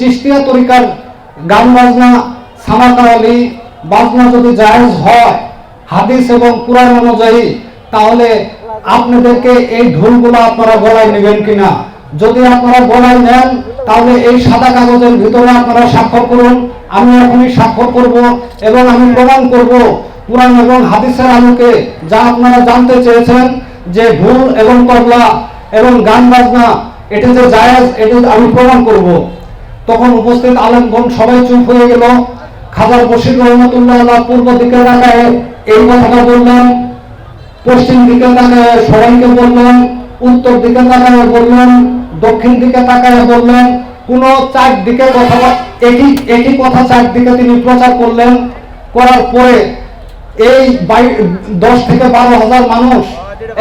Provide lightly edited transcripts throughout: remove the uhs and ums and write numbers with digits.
চিশতিয়া তরিকার গান বাজনা সামাকাওয়ালি বাজনা যদি জায়েজ হয় হাদিস এবং কুরআন অনুযায়ী, তাহলে আপনাদেরকে এই ঢোলগুলো আপনারা গলায় নেবেন কিনা? যদি আপনারা গলায় নেন তাহলে এই সাদা কাগজের ভিতরে আপনারা স্বাক্ষর করুন। আমি এখনই স্বাক্ষর করব এবং আমি প্রমাণ করব কুরআন এবং হাদিসের আলোকে যা আপনারা জানতে চেয়েছেন যে ঢোল এবং তবলা এবং গান বাজনা এটা যে জায়েজ, এটা আমি প্রমাণ করব। তখন উপস্থিত আলেমগণ সবাই চুপ হয়ে গেল। খাজা বশির রহমতুল্লাহ আলাইহি পূর্ব দিকে তাকায় এই কথাটা বললেন, পশ্চিম দিকে তাকায় সবাইকে বললেন, উত্তর দিকে তাকায় বললেন, দক্ষিণ দিকে তাকায় বললেন। কোন চারদিকে কথা একই কথা চারদিকে তিনি প্রচার করলেন। করার পরে এই 10 থেকে 12,000 মানুষ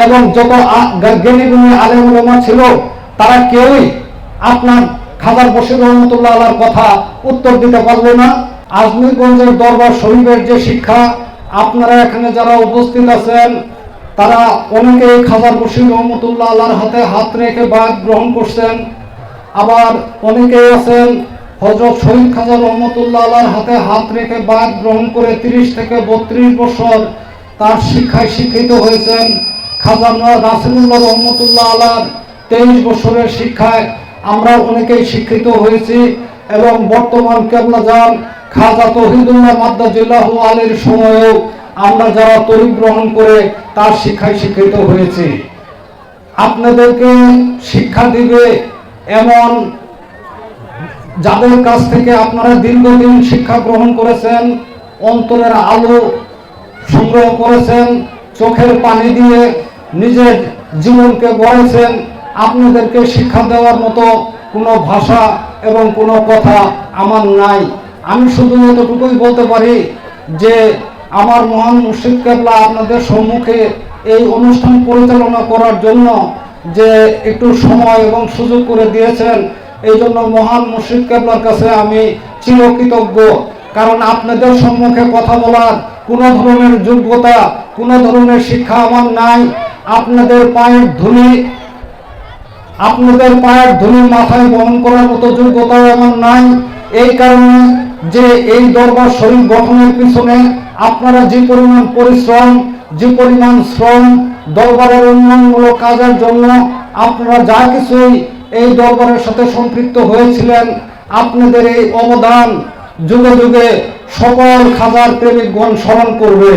এবং যত জ্ঞানী গুণী আলেম ওলামা ছিল তারা কেউই আপনার খাজা বশির রহমতুল্লাহ আলাইহির কথা উত্তর দিতে পারলো না। আজমিরগঞ্জের দরবার শরীফের যে শিক্ষা, আপনারা এখানে যারা উপস্থিত আছেন তারা অনেকেই খাজা বশির রহমতুল্লাহ আলাইহির হাতে হাত রেখে বায়াত গ্রহণ করছেন। আবার অনেকেই আছেন হযরত শহীদ খাজা রহমতুল্লাহ আলাইহির হাতে হাত রেখে বায়াত গ্রহণ করে 30 থেকে 32 বছর তার শিক্ষায় শিক্ষিত হয়েছেন। খাজা রাসূলুল্লাহ রহমতুল্লাহ আলাইহির 23 বছরের শিক্ষায় আমরা অনেকেই শিক্ষিত হয়েছি এবং বর্তমান কেবলাজান খাজা তৌহিদুল্লাহ মাদ্দাজিল্লাহু আলাইহির সময়েও আমরা যারা তরিক গ্রহণ করে তার শিক্ষায় শিক্ষিত হয়েছি। আপনাদেরকে শিক্ষা দিবে এমন যাদের কাছ থেকে আপনারা দীর্ঘদিন শিক্ষা গ্রহণ করেছেন, অন্তরের আলো সংগ্রহ করেছেন, চোখের পানি দিয়ে নিজের জীবনকে গড়েছেন, আপনাদেরকে শিক্ষা দেওয়ার মতো কোনো ভাষা এবং কোনো কথা আমার নাই। আমি শুধু এতটুকুই বলতে পারি যে আমার মহান মুর্শিদ কেবলা আপনাদের সম্মুখে এই অনুষ্ঠান পরিচালনা করার জন্য যে একটু সময় এবং সুযোগ করে দিয়েছেন, এই জন্য মহান মুর্শিদ কেবলার কাছে আমি চিরকৃতজ্ঞ। কারণ আপনাদের সম্মুখে কথা বলার কোনো ধরনের যোগ্যতা, কোনো ধরনের শিক্ষা আমার নাই। আপনাদের পায়ের ধুলি মাথায় বহন করার মতো যোগ্যতাও আমার নাই। এই কারণে যে এই দরবার শরীফ গঠনের পিছনে আপনারা যে পরিমাণ পরিশ্রম, যে পরিমাণ শ্রম দরবারের উন্নয়নমূলক কাজের জন্য আপনারা যা কিছুই এই দরবারের সাথে সম্পৃক্ত হয়েছিলেন, আপনাদের এই অবদান যুগে যুগে সকল খাজার প্রেমিকগণ স্মরণ করবে।